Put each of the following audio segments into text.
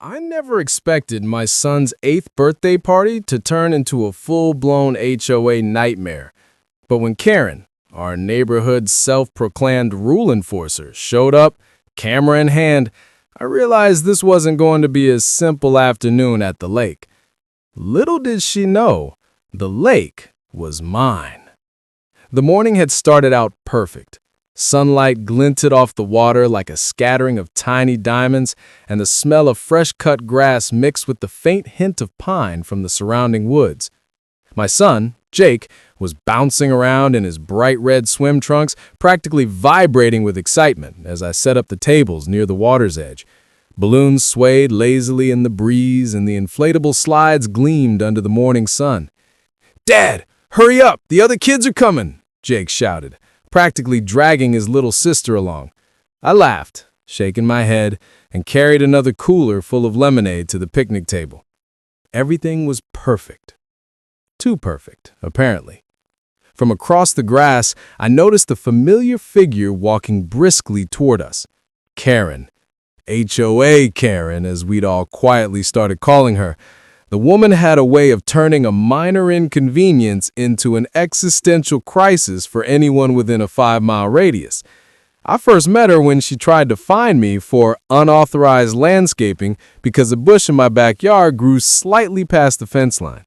I never expected my son's 8th birthday party to turn into a full-blown HOA nightmare. But when Karen, our neighborhood's self-proclaimed rule enforcer, showed up, camera in hand, I realized this wasn't going to be a simple afternoon at the lake. Little did she know, the lake was mine. The morning had started out perfect. Sunlight glinted off the water like a scattering of tiny diamonds, and the smell of fresh-cut grass mixed with the faint hint of pine from the surrounding woods. My son, Jake, was bouncing around in his bright red swim trunks, practically vibrating with excitement as I set up the tables near the water's edge. Balloons swayed lazily in the breeze, and the inflatable slides gleamed under the morning sun. "Dad, hurry up! The other kids are coming!" Jake shouted, practically dragging his little sister along. I laughed, shaking my head, and carried another cooler full of lemonade to the picnic table. Everything was perfect. Too perfect, apparently. From across the grass, I noticed the familiar figure walking briskly toward us. Karen. HOA Karen, as we'd all quietly started calling her. The woman had a way of turning a minor inconvenience into an existential crisis for anyone within a 5-mile radius. I first met her when she tried to fine me for unauthorized landscaping because a bush in my backyard grew slightly past the fence line.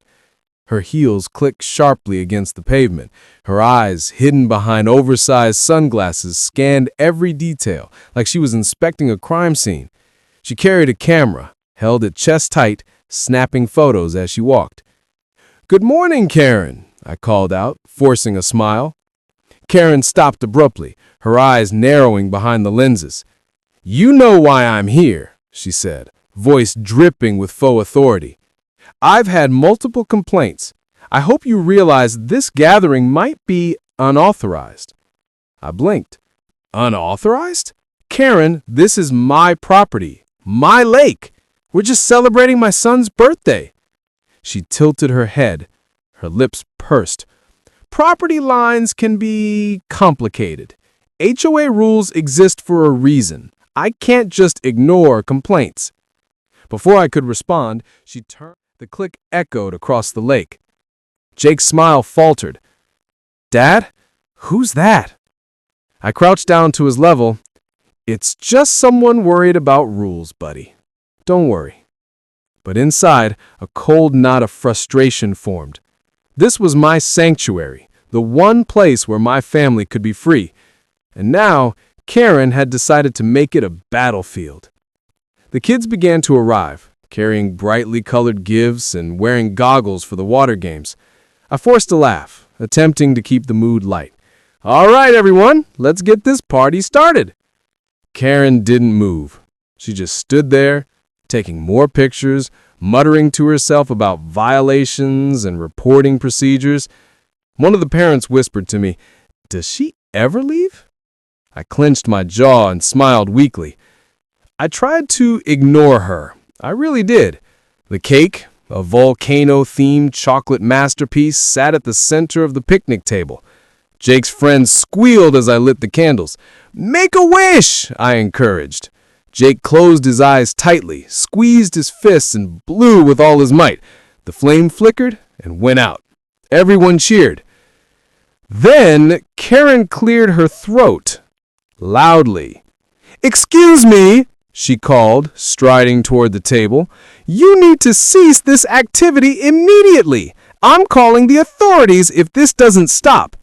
Her heels clicked sharply against the pavement. Her eyes, hidden behind oversized sunglasses, scanned every detail like she was inspecting a crime scene. She carried a camera, held it chest tight, snapping photos as she walked. "Good morning, Karen," I called out, forcing a smile. Karen stopped abruptly, her eyes narrowing behind the lenses. "You know why I'm here," she said, voice dripping with faux authority. "I've had multiple complaints. I hope you realize this gathering might be unauthorized." I blinked. "Unauthorized? Karen, this is my property, my lake. We're just celebrating my son's birthday." She tilted her head, her lips pursed. "Property lines can be complicated. HOA rules exist for a reason. I can't just ignore complaints." Before I could respond, she turned. The click echoed across the lake. Jake's smile faltered. "Dad, who's that?" I crouched down to his level. "It's just someone worried about rules, buddy. Don't worry." But inside, a cold knot of frustration formed. This was my sanctuary, the one place where my family could be free. And now, Karen had decided to make it a battlefield. The kids began to arrive, carrying brightly colored gifts and wearing goggles for the water games. I forced a laugh, attempting to keep the mood light. "All right, everyone, let's get this party started." Karen didn't move. She just stood there, taking more pictures, muttering to herself about violations and reporting procedures. One of the parents whispered to me, "Does she ever leave?" I clenched my jaw and smiled weakly. I tried to ignore her. I really did. The cake, a volcano-themed chocolate masterpiece, sat at the center of the picnic table. Jake's friends squealed as I lit the candles. "Make a wish!" I encouraged. Jake closed his eyes tightly, squeezed his fists, and blew with all his might. The flame flickered and went out. Everyone cheered. Then Karen cleared her throat, loudly. "Excuse me," she called, striding toward the table. "You need to cease this activity immediately. I'm calling the authorities if this doesn't stop."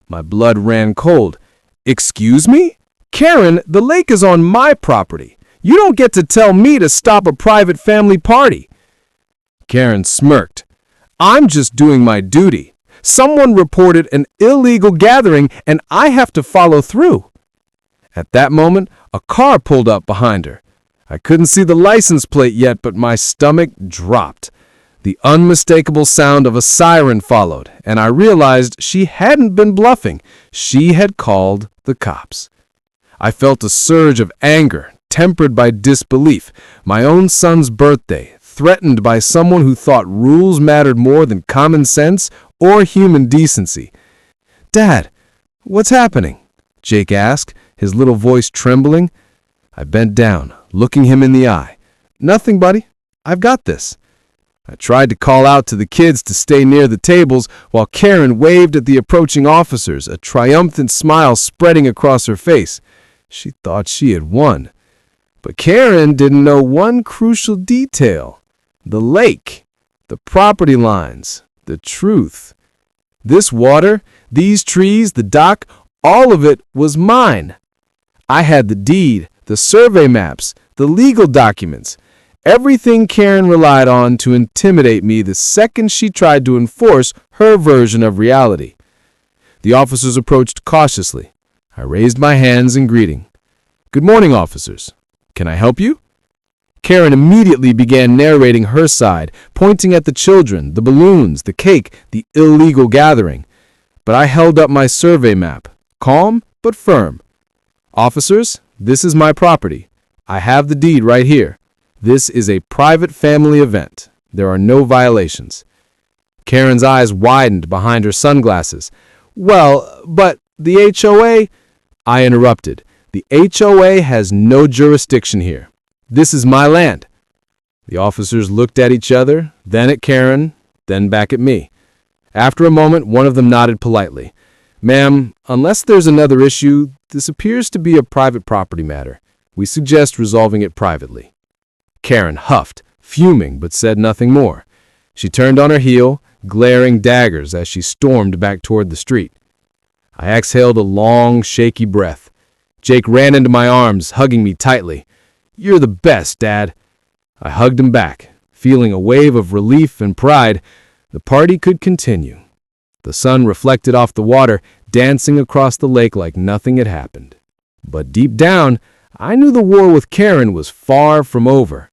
My blood ran cold. "Excuse me? Karen, the lake is on my property. You don't get to tell me to stop a private family party." Karen smirked. "I'm just doing my duty. Someone reported an illegal gathering, and I have to follow through." At that moment, a car pulled up behind her. I couldn't see the license plate yet, but my stomach dropped. The unmistakable sound of a siren followed, and I realized she hadn't been bluffing. She had called the cops. I felt a surge of anger, tempered by disbelief. My own son's birthday, threatened by someone who thought rules mattered more than common sense or human decency. "Dad, what's happening?" Jake asked, his little voice trembling. I bent down, looking him in the eye. Nothing, buddy. I've got this. I tried to call out to the kids to stay near the tables while Karen waved at the approaching officers, a triumphant smile spreading across her face. She thought she had won. But Karen didn't know one crucial detail. The lake, the property lines, the truth. This water, these trees, the dock, all of it was mine. I had the deed, the survey maps, the legal documents, everything Karen relied on to intimidate me the second she tried to enforce her version of reality. The officers approached cautiously. I raised my hands in greeting. "Good morning, officers. Can I help you?" Karen immediately began narrating her side, pointing at the children, the balloons, the cake, the illegal gathering. But I held up my survey map, calm but firm. "Officers, this is my property. I have the deed right here. This is a private family event. There are no violations." Karen's eyes widened behind her sunglasses. "Well, but the HOA—" I interrupted. "The HOA has no jurisdiction here. This is my land." The officers looked at each other, then at Karen, then back at me. After a moment, one of them nodded politely. "Ma'am, unless there's another issue, this appears to be a private property matter. We suggest resolving it privately." Karen huffed, fuming, but said nothing more. She turned on her heel, glaring daggers as she stormed back toward the street. I exhaled a long, shaky breath. Jake ran into my arms, hugging me tightly. "You're the best, Dad." I hugged him back, feeling a wave of relief and pride. The party could continue. The sun reflected off the water, dancing across the lake like nothing had happened. But deep down, I knew the war with Karen was far from over.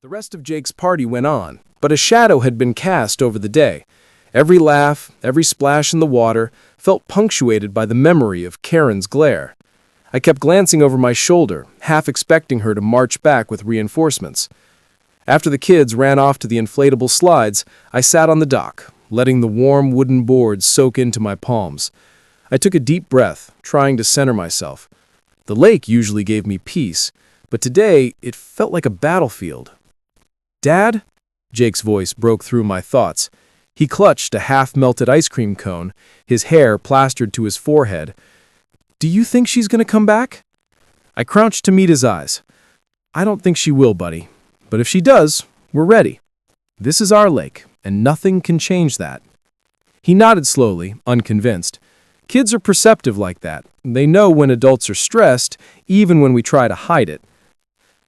The rest of Jake's party went on, but a shadow had been cast over the day. Every laugh, every splash in the water felt punctuated by the memory of Karen's glare. I kept glancing over my shoulder, half expecting her to march back with reinforcements. After the kids ran off to the inflatable slides, I sat on the dock, letting the warm wooden boards soak into my palms. I took a deep breath, trying to center myself. The lake usually gave me peace, but today it felt like a battlefield. "Dad?" Jake's voice broke through my thoughts. He clutched a half-melted ice cream cone, his hair plastered to his forehead. "Do you think she's going to come back?" I crouched to meet his eyes. "I don't think she will, buddy. But if she does, we're ready. This is our lake, and nothing can change that." He nodded slowly, unconvinced. Kids are perceptive like that. They know when adults are stressed, even when we try to hide it.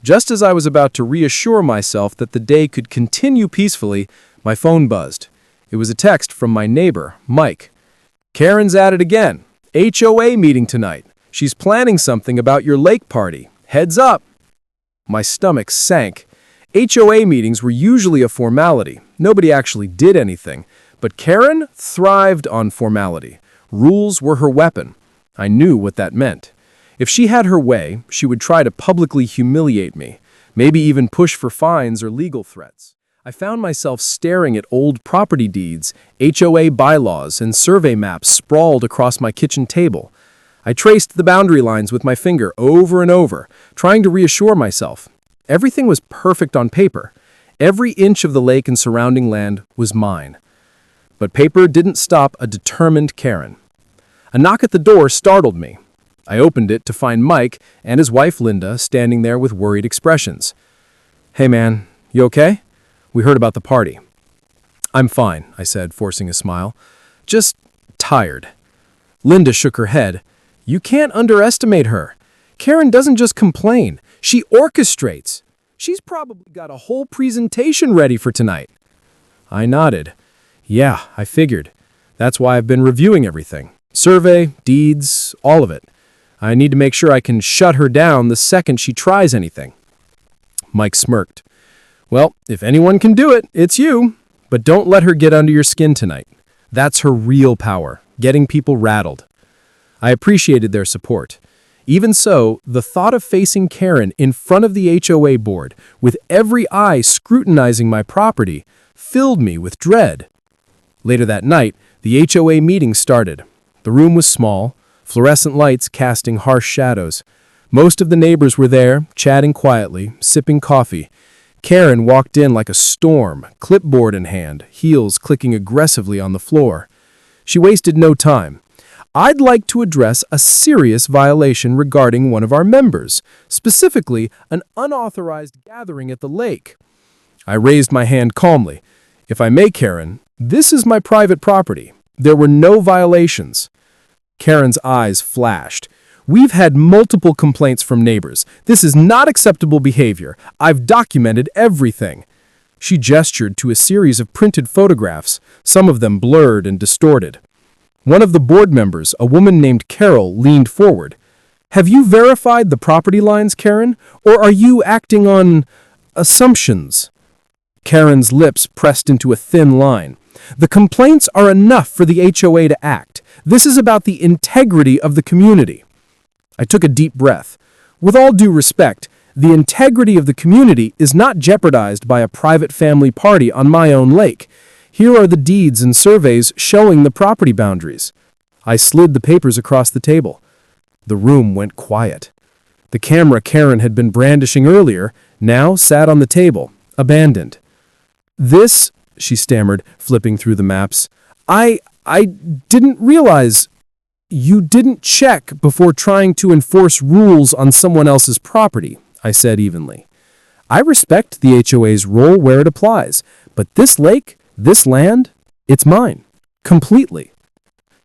Just as I was about to reassure myself that the day could continue peacefully, my phone buzzed. It was a text from my neighbor, Mike. "Karen's at it again. HOA meeting tonight. She's planning something about your lake party. Heads up." My stomach sank. HOA meetings were usually a formality. Nobody actually did anything. But Karen thrived on formality. Rules were her weapon. I knew what that meant. If she had her way, she would try to publicly humiliate me, maybe even push for fines or legal threats. I found myself staring at old property deeds, HOA bylaws, and survey maps sprawled across my kitchen table. I traced the boundary lines with my finger over and over, trying to reassure myself. Everything was perfect on paper. Every inch of the lake and surrounding land was mine. But paper didn't stop a determined Karen. A knock at the door startled me. I opened it to find Mike and his wife Linda standing there with worried expressions. "Hey man, you okay? We heard about the party." "I'm fine," I said, forcing a smile. "Just tired." Linda shook her head. "You can't underestimate her. Karen doesn't just complain, she orchestrates. She's probably got a whole presentation ready for tonight." I nodded. "Yeah, I figured. That's why I've been reviewing everything. Survey, deeds, all of it. I need to make sure I can shut her down the second she tries anything." Mike smirked. "Well, if anyone can do it, it's you. But don't let her get under your skin tonight. That's her real power, getting people rattled." I appreciated their support. Even so, the thought of facing Karen in front of the HOA board, with every eye scrutinizing my property, filled me with dread. Later that night, the HOA meeting started. The room was small, fluorescent lights casting harsh shadows. Most of the neighbors were there, chatting quietly, sipping coffee. Karen walked in like a storm, clipboard in hand, heels clicking aggressively on the floor. She wasted no time. "I'd like to address a serious violation regarding one of our members, specifically an unauthorized gathering at the lake." I raised my hand calmly. "If I may, Karen, this is my private property. There were no violations." Karen's eyes flashed. "We've had multiple complaints from neighbors. This is not acceptable behavior. I've documented everything." She gestured to a series of printed photographs, some of them blurred and distorted. One of the board members, a woman named Carol, leaned forward. "Have you verified the property lines, Karen? Or are you acting on assumptions?" Karen's lips pressed into a thin line. "The complaints are enough for the HOA to act. This is about the integrity of the community." I took a deep breath. With all due respect, the integrity of the community is not jeopardized by a private family party on my own lake. Here are the deeds and surveys showing the property boundaries. I slid the papers across the table. The room went quiet. The camera Karen had been brandishing earlier now sat on the table, abandoned. "This," she stammered, flipping through the maps. I didn't realize." "You didn't check before trying to enforce rules on someone else's property," I said evenly. "I respect the HOA's role where it applies, but this lake, this land, it's mine. Completely."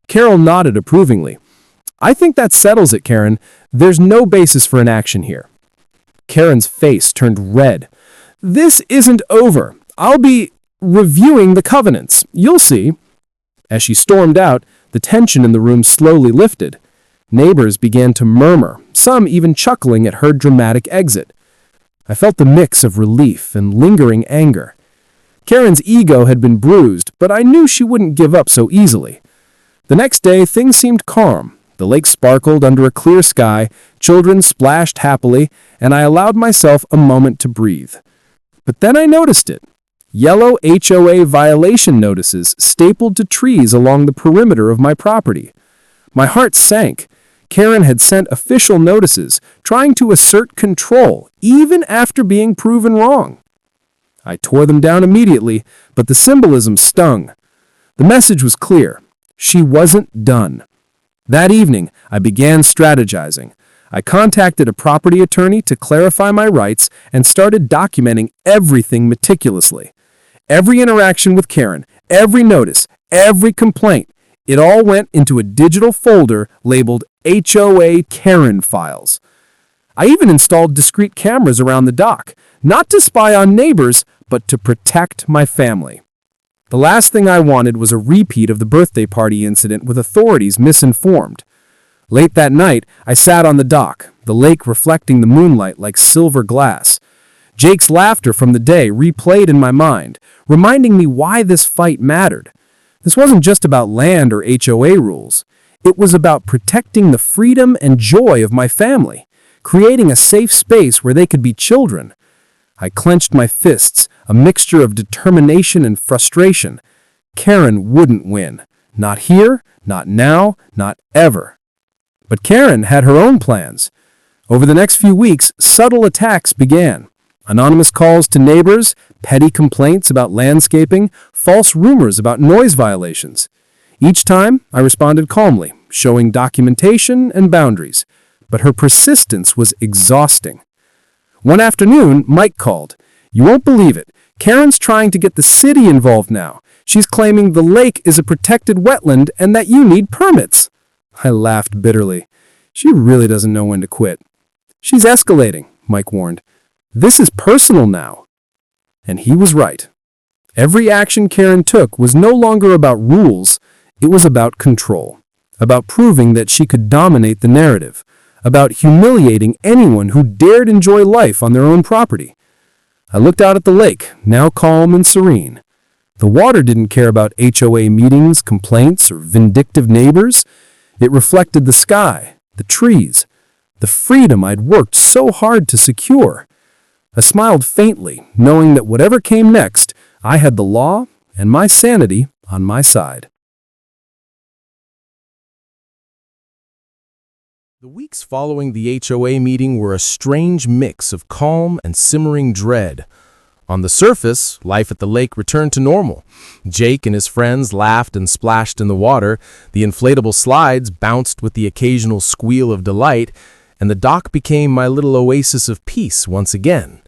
Carol nodded approvingly. "I think that settles it, Karen. There's no basis for an action here." Karen's face turned red. "This isn't over. I'll be reviewing the covenants. You'll see." As she stormed out, the tension in the room slowly lifted. Neighbors began to murmur, some even chuckling at her dramatic exit. I felt the mix of relief and lingering anger. Karen's ego had been bruised, but I knew she wouldn't give up so easily. The next day, things seemed calm. The lake sparkled under a clear sky, children splashed happily, and I allowed myself a moment to breathe. But then I noticed it. Yellow HOA violation notices stapled to trees along the perimeter of my property. My heart sank. Karen had sent official notices, trying to assert control, even after being proven wrong. I tore them down immediately, but the symbolism stung. The message was clear. She wasn't done. That evening, I began strategizing. I contacted a property attorney to clarify my rights and started documenting everything meticulously. Every interaction with Karen, every notice, every complaint, it all went into a digital folder labeled HOA Karen files. I even installed discrete cameras around the dock, not to spy on neighbors, but to protect my family. The last thing I wanted was a repeat of the birthday party incident with authorities misinformed. Late that night, I sat on the dock, the lake reflecting the moonlight like silver glass. Jake's laughter from the day replayed in my mind, reminding me why this fight mattered. This wasn't just about land or HOA rules. It was about protecting the freedom and joy of my family, creating a safe space where they could be children. I clenched my fists, a mixture of determination and frustration. Karen wouldn't win. Not here, not now, not ever. But Karen had her own plans. Over the next few weeks, subtle attacks began. Anonymous calls to neighbors, petty complaints about landscaping, false rumors about noise violations. Each time, I responded calmly, showing documentation and boundaries. But her persistence was exhausting. One afternoon, Mike called. "You won't believe it. Karen's trying to get the city involved now. She's claiming the lake is a protected wetland and that you need permits." I laughed bitterly. She really doesn't know when to quit. "She's escalating," Mike warned. "This is personal now." And he was right. Every action Karen took was no longer about rules. It was about control, about proving that she could dominate the narrative, about humiliating anyone who dared enjoy life on their own property. I looked out at the lake, now calm and serene. The water didn't care about HOA meetings, complaints, or vindictive neighbors. It reflected the sky, the trees, the freedom I'd worked so hard to secure. I smiled faintly, knowing that whatever came next, I had the law and my sanity on my side. The weeks following the HOA meeting were a strange mix of calm and simmering dread. On the surface, life at the lake returned to normal. Jake and his friends laughed and splashed in the water, the inflatable slides bounced with the occasional squeal of delight, and the dock became my little oasis of peace once again.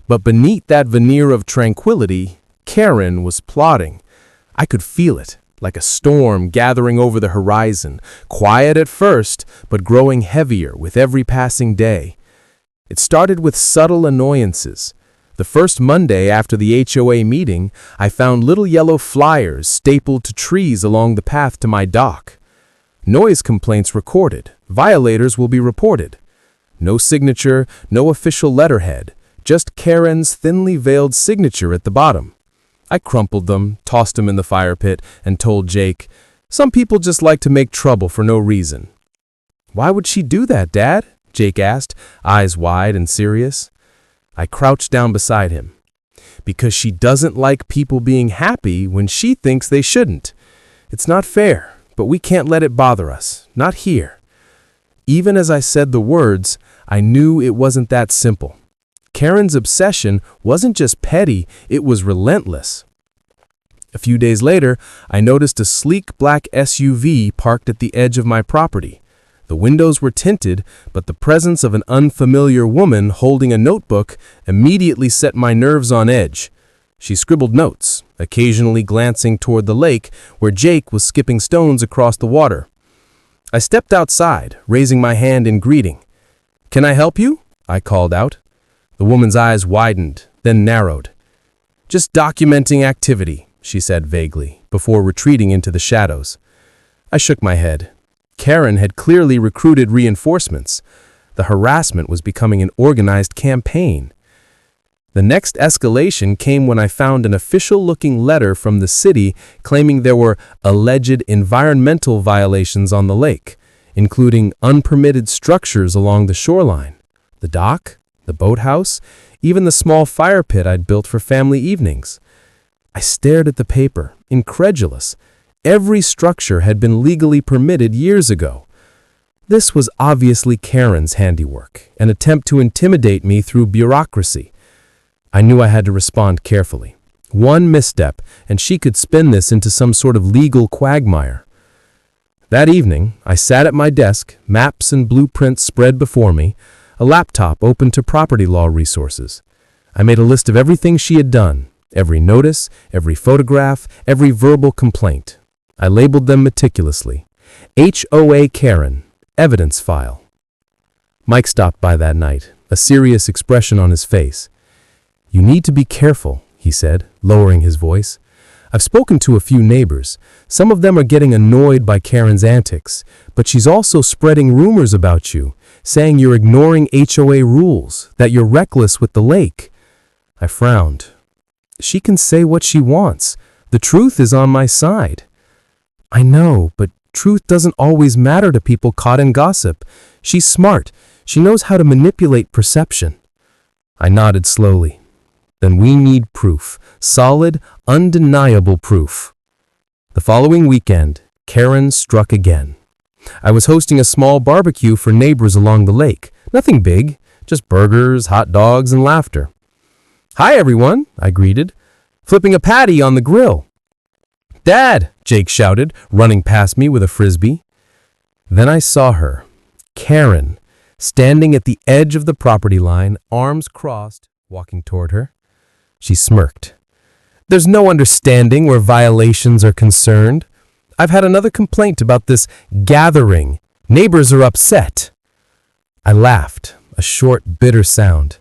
But beneath that veneer of tranquility, Karen was plotting. I could feel it, like a storm gathering over the horizon, quiet at first, but growing heavier with every passing day. It started with subtle annoyances. The first Monday after the HOA meeting, I found little yellow flyers stapled to trees along the path to my dock. Noise complaints recorded. Violators will be reported. No signature, no official letterhead, just Karen's thinly veiled signature at the bottom. I crumpled them, tossed them in the fire pit, and told Jake, "Some people just like to make trouble for no reason." "Why would she do that, Dad?" Jake asked, eyes wide and serious. I crouched down beside him. "Because she doesn't like people being happy when she thinks they shouldn't. It's not fair, but we can't let it bother us. Not here." Even as I said the words, I knew it wasn't that simple. Karen's obsession wasn't just petty, it was relentless. A few days later, I noticed a sleek black SUV parked at the edge of my property. The windows were tinted, but the presence of an unfamiliar woman holding a notebook immediately set my nerves on edge. She scribbled notes, occasionally glancing toward the lake where Jake was skipping stones across the water. I stepped outside, raising my hand in greeting. "Can I help you?" I called out. The woman's eyes widened, then narrowed. "Just documenting activity," she said vaguely, before retreating into the shadows. I shook my head. Karen had clearly recruited reinforcements. The harassment was becoming an organized campaign. The next escalation came when I found an official-looking letter from the city claiming there were alleged environmental violations on the lake, including unpermitted structures along the shoreline, the dock, the boathouse, even the small fire pit I'd built for family evenings. I stared at the paper, incredulous. Every structure had been legally permitted years ago. This was obviously Karen's handiwork, an attempt to intimidate me through bureaucracy. I knew I had to respond carefully. One misstep, and she could spin this into some sort of legal quagmire. That evening, I sat at my desk, maps and blueprints spread before me, a laptop open to property law resources. I made a list of everything she had done, every notice, every photograph, every verbal complaint. I labeled them meticulously. HOA Karen, evidence file. Mike stopped by that night, a serious expression on his face. "You need to be careful," he said, lowering his voice. "I've spoken to a few neighbors. Some of them are getting annoyed by Karen's antics, but she's also spreading rumors about you, saying you're ignoring HOA rules, that you're reckless with the lake." I frowned. "She can say what she wants. The truth is on my side." "I know, but truth doesn't always matter to people caught in gossip. She's smart. She knows how to manipulate perception." I nodded slowly. "Then we need proof. Solid, undeniable proof." The following weekend, Karen struck again. I was hosting a small barbecue for neighbors along the lake. Nothing big, just burgers, hot dogs, and laughter. "Hi, everyone," I greeted, flipping a patty on the grill. "Dad," Jake shouted, running past me with a frisbee. Then I saw her, Karen, standing at the edge of the property line, arms crossed, walking toward her. She smirked. "There's no understanding where violations are concerned. I've had another complaint about this gathering. Neighbors are upset." I laughed, a short, bitter sound.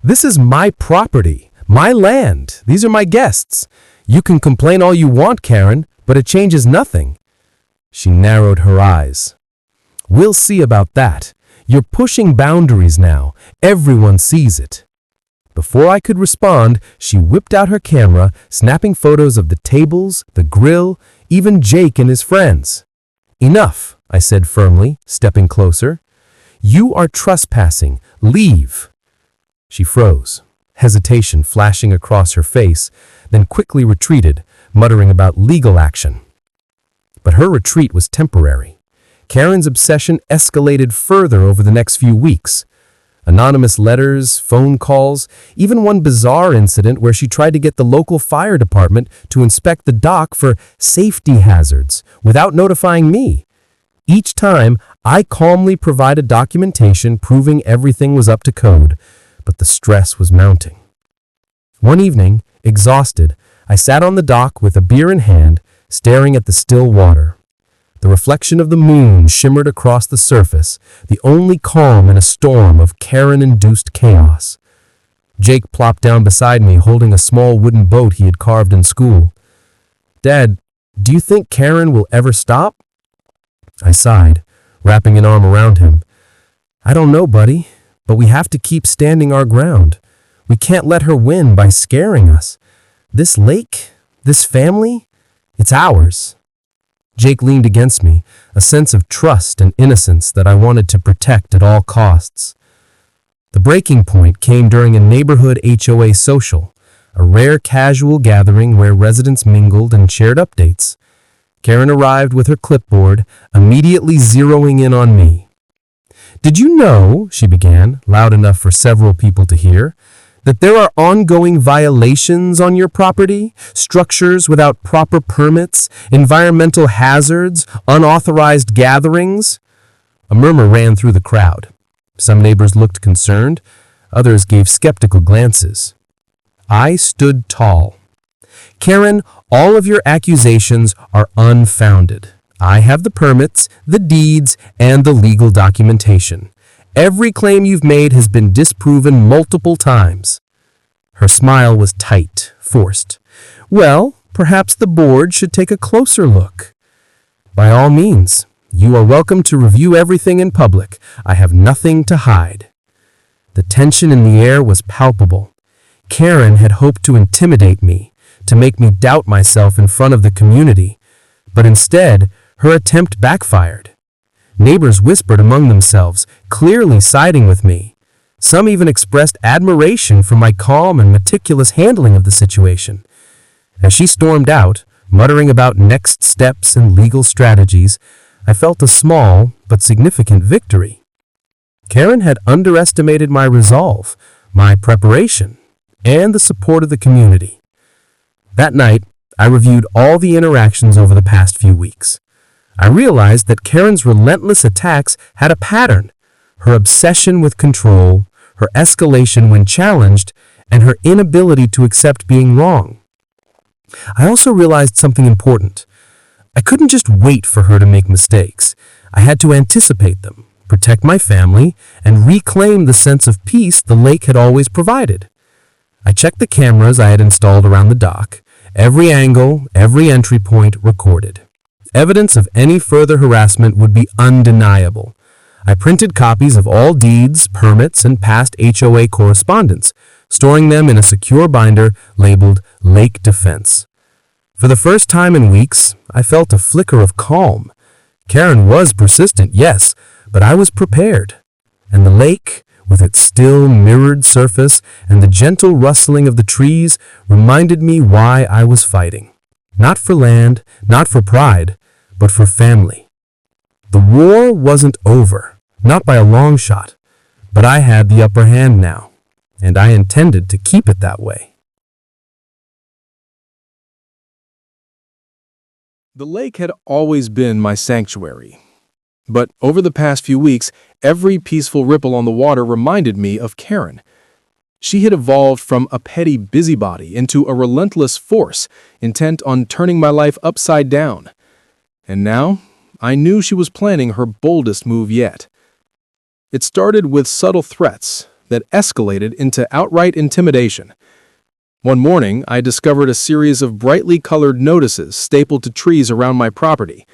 "This is my property, my land. These are my guests. You can complain all you want, Karen, but it changes nothing." She narrowed her eyes. "We'll see about that. You're pushing boundaries now. Everyone sees it." Before I could respond, she whipped out her camera, snapping photos of the tables, the grill, even Jake and his friends. "Enough," I said firmly, stepping closer. "You are trespassing. Leave." She froze, hesitation flashing across her face, then quickly retreated, muttering about legal action. But her retreat was temporary. Karen's obsession escalated further over the next few weeks. Anonymous letters, phone calls, even one bizarre incident where she tried to get the local fire department to inspect the dock for safety hazards without notifying me. Each time, I calmly provided documentation proving everything was up to code, but the stress was mounting. One evening, exhausted, I sat on the dock with a beer in hand, staring at the still water. The reflection of the moon shimmered across the surface, the only calm in a storm of Karen-induced chaos. Jake plopped down beside me, holding a small wooden boat he had carved in school. "Dad, do you think Karen will ever stop?" I sighed, wrapping an arm around him. "I don't know, buddy, but we have to keep standing our ground. We can't let her win by scaring us. This lake, this family, it's ours." Jake leaned against me, a sense of trust and innocence that I wanted to protect at all costs. The breaking point came during a neighborhood HOA social, a rare casual gathering where residents mingled and shared updates. Karen arrived with her clipboard, immediately zeroing in on me. "Did you know," she began, loud enough for several people to hear, "that there are ongoing violations on your property, structures without proper permits, environmental hazards, unauthorized gatherings?" A murmur ran through the crowd. Some neighbors looked concerned, others gave skeptical glances. I stood tall. "Karen, all of your accusations are unfounded. I have the permits, the deeds, and the legal documentation. Every claim you've made has been disproven multiple times." Her smile was tight, forced. "Well, perhaps the board should take a closer look." "By all means, you are welcome to review everything in public. I have nothing to hide." The tension in the air was palpable. Karen had hoped to intimidate me, to make me doubt myself in front of the community, but instead, her attempt backfired. Neighbors whispered among themselves, clearly siding with me. Some even expressed admiration for my calm and meticulous handling of the situation. As she stormed out, muttering about next steps and legal strategies, I felt a small but significant victory. Karen had underestimated my resolve, my preparation, and the support of the community. That night, I reviewed all the interactions over the past few weeks. I realized that Karen's relentless attacks had a pattern: her obsession with control, her escalation when challenged, and her inability to accept being wrong. I also realized something important. I couldn't just wait for her to make mistakes. I had to anticipate them, protect my family, and reclaim the sense of peace the lake had always provided. I checked the cameras I had installed around the dock. Every angle, every entry point recorded. Evidence of any further harassment would be undeniable. I printed copies of all deeds, permits, and past HOA correspondence, storing them in a secure binder labeled Lake Defense. For the first time in weeks, I felt a flicker of calm. Karen was persistent, yes, but I was prepared. And the lake, with its still, mirrored surface and the gentle rustling of the trees, reminded me why I was fighting. Not for land, not for pride, but for family. The war wasn't over, not by a long shot, but I had the upper hand now, and I intended to keep it that way. The lake had always been my sanctuary. But over the past few weeks, every peaceful ripple on the water reminded me of Karen. She had evolved from a petty busybody into a relentless force, intent on turning my life upside down. And now, I knew she was planning her boldest move yet. It started with subtle threats that escalated into outright intimidation. One morning, I discovered a series of brightly colored notices stapled to trees around my property.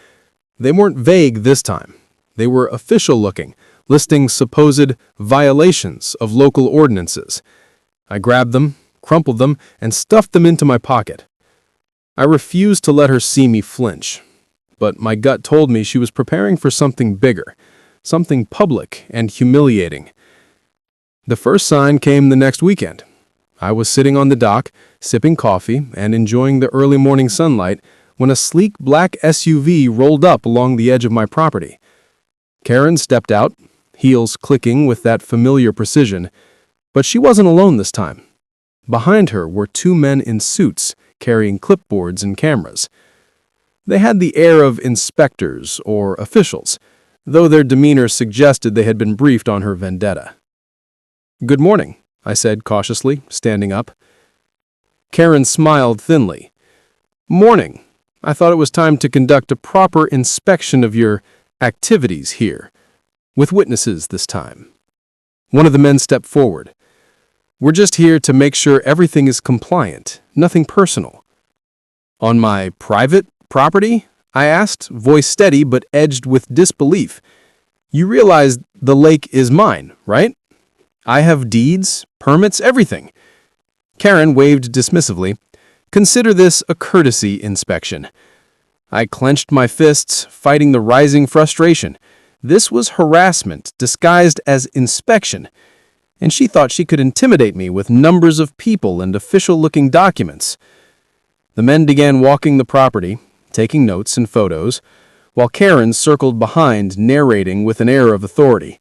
They weren't vague this time. They were official-looking, listing supposed violations of local ordinances. I grabbed them, crumpled them, and stuffed them into my pocket. I refused to let her see me flinch, but my gut told me she was preparing for something bigger, something public and humiliating. The first sign came the next weekend. I was sitting on the dock, sipping coffee and enjoying the early morning sunlight when a sleek black SUV rolled up along the edge of my property. Karen stepped out, heels clicking with that familiar precision, but she wasn't alone this time. Behind her were two men in suits carrying clipboards and cameras. They had the air of inspectors or officials, though their demeanor suggested they had been briefed on her vendetta. "Good morning," I said cautiously, standing up. Karen smiled thinly. "Morning. I thought it was time to conduct a proper inspection of your activities here, with witnesses this time." One of the men stepped forward. "We're just here to make sure everything is compliant, nothing personal." "On my private property?" I asked, voice steady but edged with disbelief. "You realize the lake is mine, right? I have deeds, permits, everything." Karen waved dismissively. "Consider this a courtesy inspection." I clenched my fists, fighting the rising frustration. This was harassment disguised as inspection, and she thought she could intimidate me with numbers of people and official-looking documents. The men began walking the property, taking notes and photos, while Karen circled behind, narrating with an air of authority.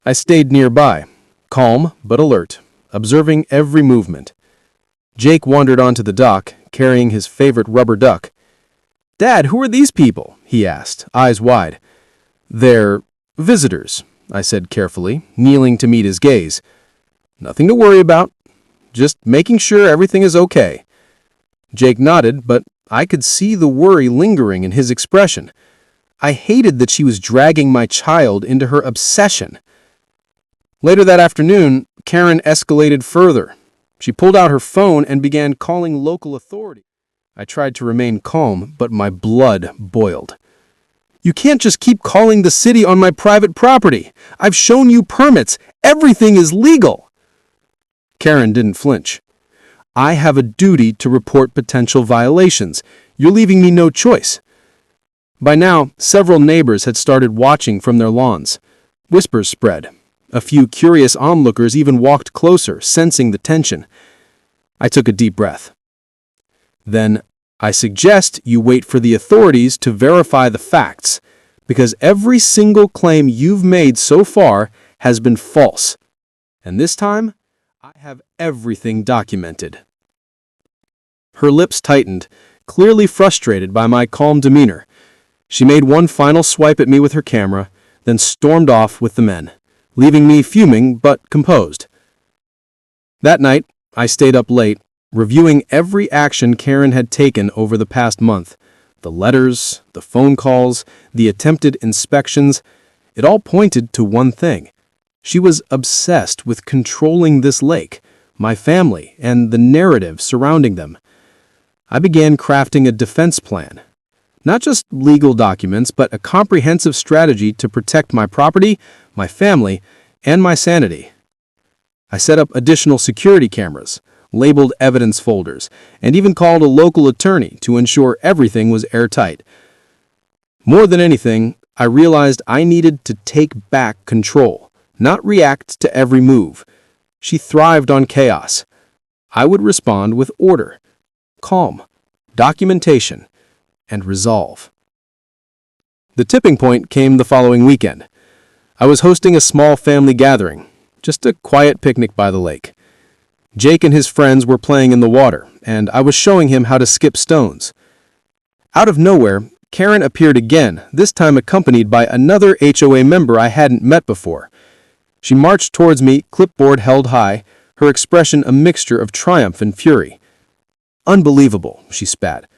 I stayed nearby, calm but alert, observing every movement. Jake wandered onto the dock, carrying his favorite rubber duck. "Dad, who are these people?" he asked, eyes wide. "They're visitors," I said carefully, kneeling to meet his gaze. "Nothing to worry about. Just making sure everything is okay." Jake nodded, but I could see the worry lingering in his expression. I hated that she was dragging my child into her obsession. Later that afternoon, Karen escalated further. She pulled out her phone and began calling local authorities. I tried to remain calm, but my blood boiled. "You can't just keep calling the city on my private property. I've shown you permits. Everything is legal." Karen didn't flinch. "I have a duty to report potential violations. You're leaving me no choice." By now, several neighbors had started watching from their lawns. Whispers spread. A few curious onlookers even walked closer, sensing the tension. I took a deep breath. "Then, I suggest you wait for the authorities to verify the facts, because every single claim you've made so far has been false. And this time, I have everything documented." Her lips tightened, clearly frustrated by my calm demeanor. She made one final swipe at me with her camera, then stormed off with the men, leaving me fuming but composed. That night, I stayed up late, reviewing every action Karen had taken over the past month. The letters, the phone calls, the attempted inspections, it all pointed to one thing. She was obsessed with controlling this lake, my family, and the narrative surrounding them. I began crafting a defense plan. Not just legal documents, but a comprehensive strategy to protect my property, my family, and my sanity. I set up additional security cameras, labeled evidence folders, and even called a local attorney to ensure everything was airtight. More than anything, I realized I needed to take back control, not react to every move. She thrived on chaos. I would respond with order, calm, documentation, and resolve. The tipping point came the following weekend. I was hosting a small family gathering, just a quiet picnic by the lake. Jake and his friends were playing in the water, and I was showing him how to skip stones. Out of nowhere, Karen appeared again, this time accompanied by another HOA member I hadn't met before. She marched towards me, clipboard held high, her expression a mixture of triumph and fury. "Unbelievable," she spat.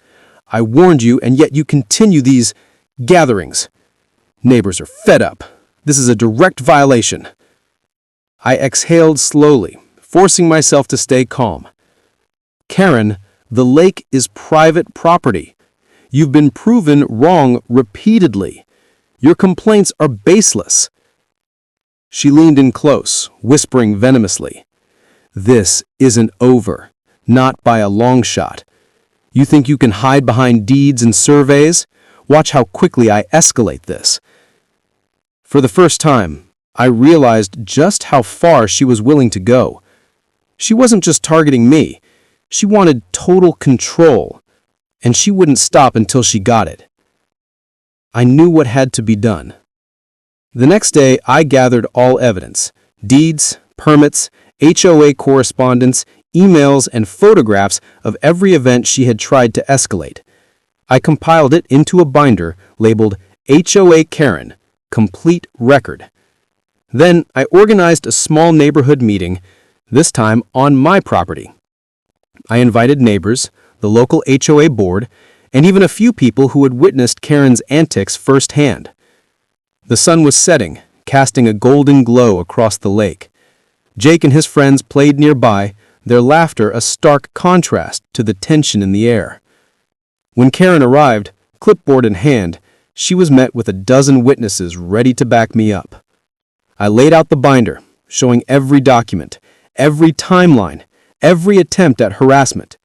"I warned you, and yet you continue these gatherings. Neighbors are fed up. This is a direct violation." I exhaled slowly, forcing myself to stay calm. "Karen, the lake is private property. You've been proven wrong repeatedly. Your complaints are baseless." She leaned in close, whispering venomously. "This isn't over, not by a long shot. You think you can hide behind deeds and surveys? Watch how quickly I escalate this." For the first time, I realized just how far she was willing to go. She wasn't just targeting me. She wanted total control, and she wouldn't stop until she got it. I knew what had to be done. The next day, I gathered all evidence: deeds, permits, HOA correspondence, emails, and photographs of every event she had tried to escalate. I compiled it into a binder labeled HOA Karen, Complete Record. Then I organized a small neighborhood meeting, this time on my property. I invited neighbors, the local HOA board, and even a few people who had witnessed Karen's antics firsthand. The sun was setting, casting a golden glow across the lake. Jake and his friends played nearby, their laughter a stark contrast to the tension in the air. When Karen arrived, clipboard in hand, she was met with a dozen witnesses ready to back me up. I laid out the binder, showing every document, every timeline, every attempt at harassment.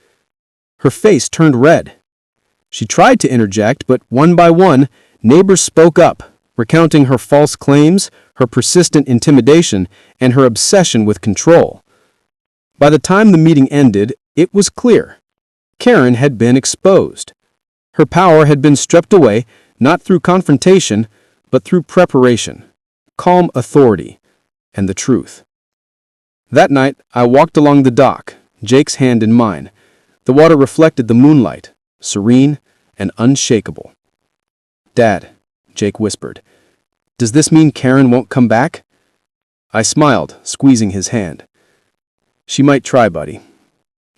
Her face turned red. She tried to interject, but one by one, neighbors spoke up, recounting her false claims, her persistent intimidation, and her obsession with control. By the time the meeting ended, it was clear. Karen had been exposed. Her power had been stripped away, not through confrontation, but through preparation, calm authority, and the truth. That night, I walked along the dock, Jake's hand in mine. The water reflected the moonlight, serene and unshakable. "Dad," Jake whispered, "does this mean Karen won't come back?" I smiled, squeezing his hand. "She might try, buddy.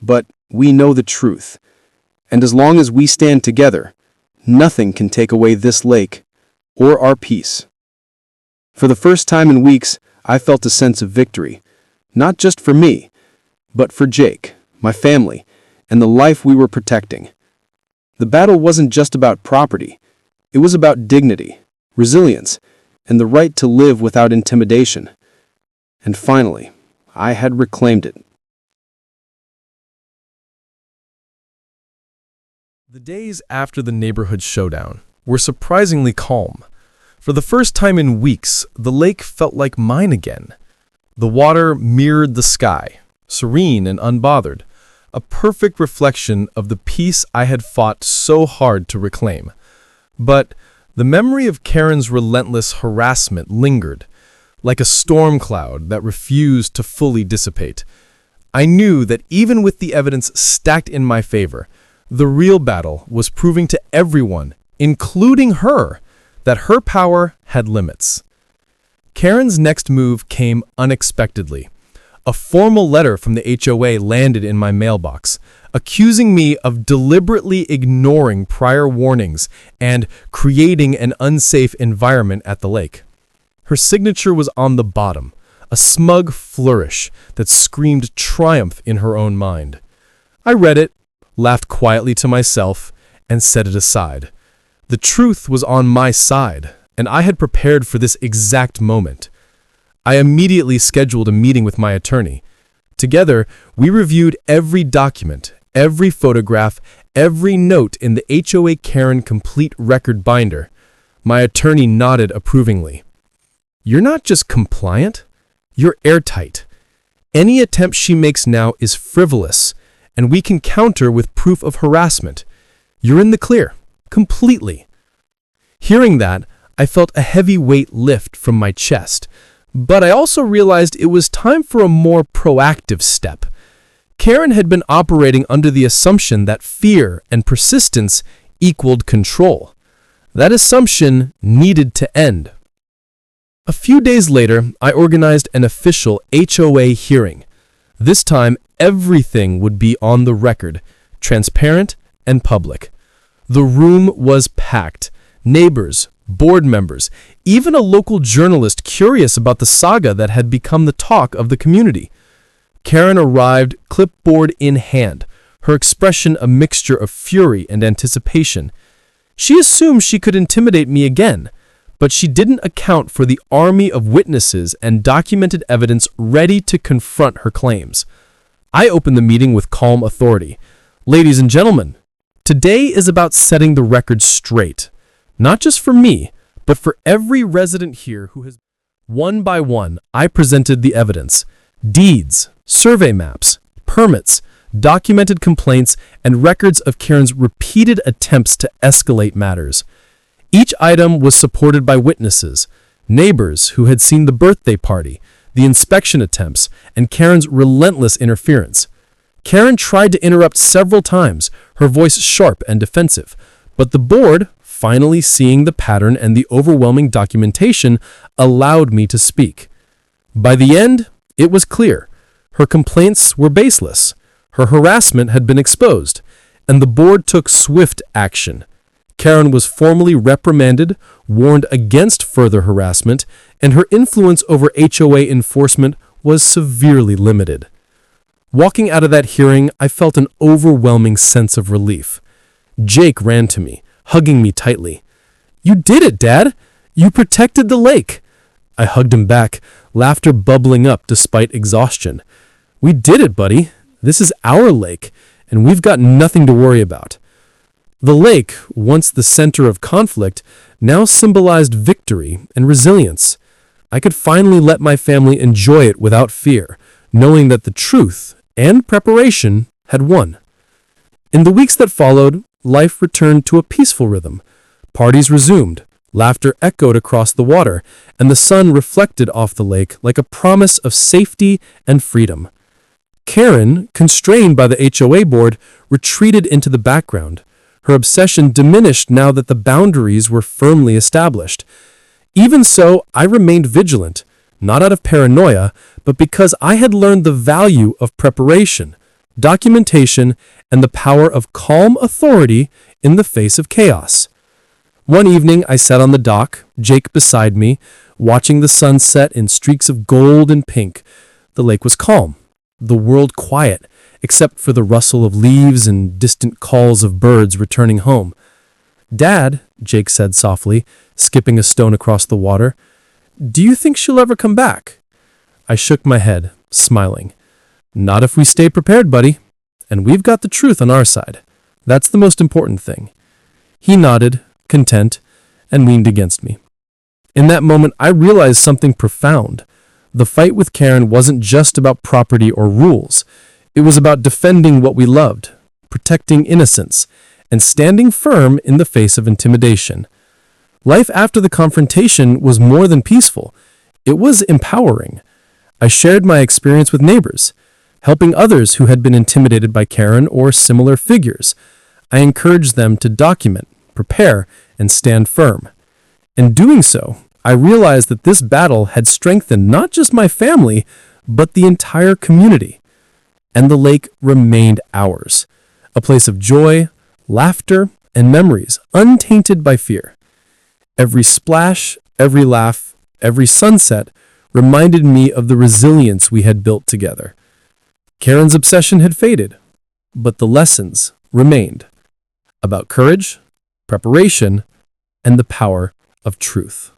But we know the truth. And as long as we stand together, nothing can take away this lake or our peace." For the first time in weeks, I felt a sense of victory, not just for me, but for Jake, my family, and the life we were protecting. The battle wasn't just about property. It was about dignity, resilience, and the right to live without intimidation. And finally, I had reclaimed it. The days after the neighborhood showdown were surprisingly calm. For the first time in weeks, the lake felt like mine again. The water mirrored the sky, serene and unbothered, a perfect reflection of the peace I had fought so hard to reclaim. But the memory of Karen's relentless harassment lingered, like a storm cloud that refused to fully dissipate. I knew that even with the evidence stacked in my favor, the real battle was proving to everyone, including her, that her power had limits. Karen's next move came unexpectedly. A formal letter from the HOA landed in my mailbox, accusing me of deliberately ignoring prior warnings and creating an unsafe environment at the lake. Her signature was on the bottom, a smug flourish that screamed triumph in her own mind. I read it, laughed quietly to myself, and set it aside. The truth was on my side, and I had prepared for this exact moment. I immediately scheduled a meeting with my attorney. Together, we reviewed every document, every photograph, every note in the HOA Karen Complete Record binder. My attorney nodded approvingly. "You're not just compliant, you're airtight. Any attempt she makes now is frivolous, and we can counter with proof of harassment. You're in the clear, completely." Hearing that, I felt a heavy weight lift from my chest, but I also realized it was time for a more proactive step. Karen had been operating under the assumption that fear and persistence equaled control. That assumption needed to end. A few days later, I organized an official HOA hearing. This time, everything would be on the record, transparent and public. The room was packed. Neighbors, board members, even a local journalist curious about the saga that had become the talk of the community. Karen arrived, clipboard in hand, her expression a mixture of fury and anticipation. She assumed she could intimidate me again, but she didn't account for the army of witnesses and documented evidence ready to confront her claims. I opened the meeting with calm authority. "Ladies and gentlemen, today is about setting the record straight. Not just for me, but for every resident here who has..." One by one, I presented the evidence: deeds, survey maps, permits, documented complaints, and records of Karen's repeated attempts to escalate matters. Each item was supported by witnesses, Neighbors who had seen the birthday party, the inspection attempts, and Karen's relentless interference. Karen tried to interrupt several times, her voice sharp and defensive, but the board, finally seeing the pattern and the overwhelming documentation, allowed me to speak. By the end, it was clear. Her complaints were baseless. Her harassment had been exposed, and the board took swift action. Karen was formally reprimanded, warned against further harassment, and her influence over HOA enforcement was severely limited. Walking out of that hearing, I felt an overwhelming sense of relief. Jake ran to me, hugging me tightly. "You did it, Dad! You protected the lake!" I hugged him back, laughter bubbling up despite exhaustion. "We did it, buddy. This is our lake, and we've got nothing to worry about." The lake, once the center of conflict, now symbolized victory and resilience. I could finally let my family enjoy it without fear, knowing that the truth and preparation had won. In the weeks that followed, life returned to a peaceful rhythm. Parties resumed, laughter echoed across the water, and the sun reflected off the lake like a promise of safety and freedom. Karen, constrained by the HOA board, retreated into the background. Her obsession diminished now that the boundaries were firmly established. Even so, I remained vigilant, not out of paranoia, but because I had learned the value of preparation, documentation, and the power of calm authority in the face of chaos. One evening, I sat on the dock, Jake beside me, watching the sun set in streaks of gold and pink. The lake was calm, the world quiet, except for the rustle of leaves and distant calls of birds returning home. "Dad," Jake said softly, skipping a stone across the water, "do you think she'll ever come back?" I shook my head, smiling. "Not if we stay prepared, buddy. And we've got the truth on our side. That's the most important thing." He nodded, content, and leaned against me. In that moment, I realized something profound. The fight with Karen wasn't just about property or rules. It was about defending what we loved, protecting innocence, and standing firm in the face of intimidation. Life after the confrontation was more than peaceful. It was empowering. I shared my experience with neighbors, helping others who had been intimidated by Karen or similar figures. I encouraged them to document, prepare, and stand firm. In doing so, I realized that this battle had strengthened not just my family, but the entire community. And the lake remained ours, a place of joy, laughter, and memories, untainted by fear. Every splash, every laugh, every sunset reminded me of the resilience we had built together. Karen's obsession had faded, but the lessons remained about courage, preparation, and the power of truth.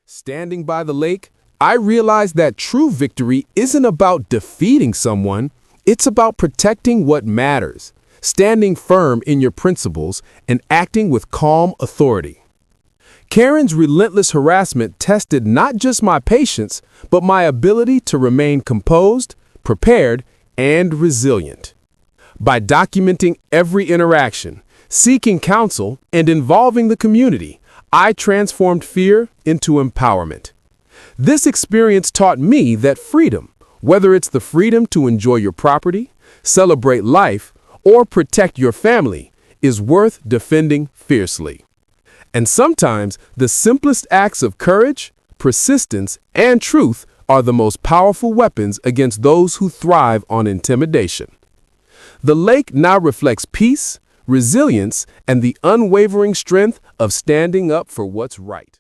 Standing by the lake, I realized that true victory isn't about defeating someone, it's about protecting what matters, standing firm in your principles, and acting with calm authority. Karen's relentless harassment tested not just my patience, but my ability to remain composed, prepared, and resilient. By documenting every interaction, seeking counsel, and involving the community, I transformed fear into empowerment. This experience taught me that freedom, whether it's the freedom to enjoy your property, celebrate life, or protect your family, is worth defending fiercely. And sometimes the simplest acts of courage, persistence, and truth are the most powerful weapons against those who thrive on intimidation. The lake now reflects peace, resilience, and the unwavering strength of standing up for what's right.